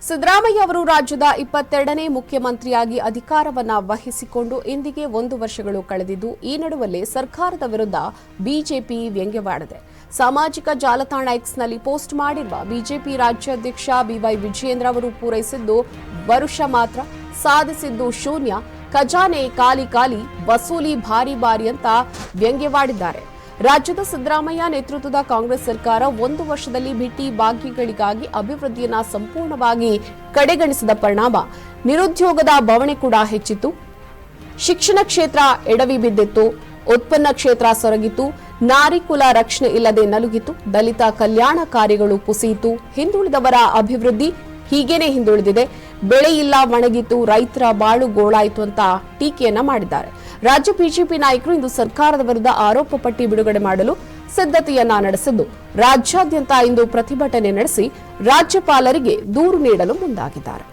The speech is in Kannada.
ಸಿದ್ದರಾಮಯ್ಯ ಅವರು ರಾಜ್ಯದ 22ನೇ ಮುಖ್ಯಮಂತ್ರಿಯಾಗಿ ಅಧಿಕಾರವನ್ನ ವಹಿಸಿಕೊಂಡು ಇಂದಿಗೆ 1 ವರ್ಷಗಳು ಕಳೆದಿದ್ದು ಈ ನಡುವಲ್ಲೇ ಸರ್ಕಾರದ ವಿರುದ್ಧ ಬಿಜೆಪಿ ವ್ಯಂಗ್ಯವಾಡಿದೆ. ಸಾಮಾಜಿಕ ಜಾಲತಾಣ ಎಕ್ಸ್ನಲ್ಲಿ ಪೋಸ್ಟ್ ಮಾಡಿರುವ ಬಿಜೆಪಿ ರಾಜ್ಯಾಧ್ಯಕ್ಷ ಬಿವೈ ವಿಜಯೇಂದ್ರ ಅವರು ಪೂರೈಸಿದ್ದು ವರುಷ ಮಾತ್ರ, ಸಾಧಿಸಿದ್ದು ಶೂನ್ಯ, ಖಜಾನೆ ಖಾಲಿ ಖಾಲಿ, ವಸೂಲಿ ಭಾರಿ ಭಾರಿ ಅಂತ ವ್ಯಂಗ್ಯವಾಡಿದ್ದಾರೆ. ರಾಜ್ಯದ ಸಿದ್ದರಾಮಯ್ಯ ನೇತೃತ್ವದ ಕಾಂಗ್ರೆಸ್ ಸರ್ಕಾರ 1 ವರ್ಷದಲ್ಲಿ ಬಿಟ್ಟಿ ಭಾಗ್ಯಗಳಿಗಾಗಿ ಅಭಿವೃದ್ಧಿಯನ್ನ ಸಂಪೂರ್ಣವಾಗಿ ಕಡೆಗಣಿಸಿದ ಪರಿಣಾಮ ನಿರುದ್ಯೋಗದ ಬವಣೆ ಕೂಡ ಹೆಚ್ಚಿತು. ಶಿಕ್ಷಣ ಕ್ಷೇತ್ರ ಎಡವಿ ಬಿದ್ದಿತ್ತು, ಉತ್ಪನ್ನ ಕ್ಷೇತ್ರ ಸೊರಗಿತು, ನಾರಿಕುಲ ರಕ್ಷಣೆ ಇಲ್ಲದೆ ನಲುಗಿತು, ದಲಿತ ಕಲ್ಯಾಣ ಕಾರ್ಯಗಳು ಕುಸಿಯಿತು, ಹಿಂದುಳಿದವರ ಅಭಿವೃದ್ಧಿ ಹೀಗೇನೆ ಹಿಂದುಳಿದಿದೆ, ಬೆಳೆ ಇಲ್ಲ ಒಣಗಿತು, ರೈತರ ಬಾಳು ಗೋಳಾಯಿತು ಅಂತ ಟೀಕೆಯನ್ನ ಮಾಡಿದ್ದಾರೆ. ರಾಜ್ಯ ಬಿಜೆಪಿ ನಾಯಕರು ಇಂದು ಸರ್ಕಾರದ ವಿರುದ್ಧ ಆರೋಪ ಪಟ್ಟಿ ಬಿಡುಗಡೆ ಮಾಡಲು ಸಿದ್ಧತೆಯನ್ನ ನಡೆಸಿದ್ದು ರಾಜ್ಯಾದ್ಯಂತ ಇಂದು ಪ್ರತಿಭಟನೆ ನಡೆಸಿ ರಾಜ್ಯಪಾಲರಿಗೆ ದೂರು ನೀಡಲು ಮುಂದಾಗಿದ್ದಾರೆ.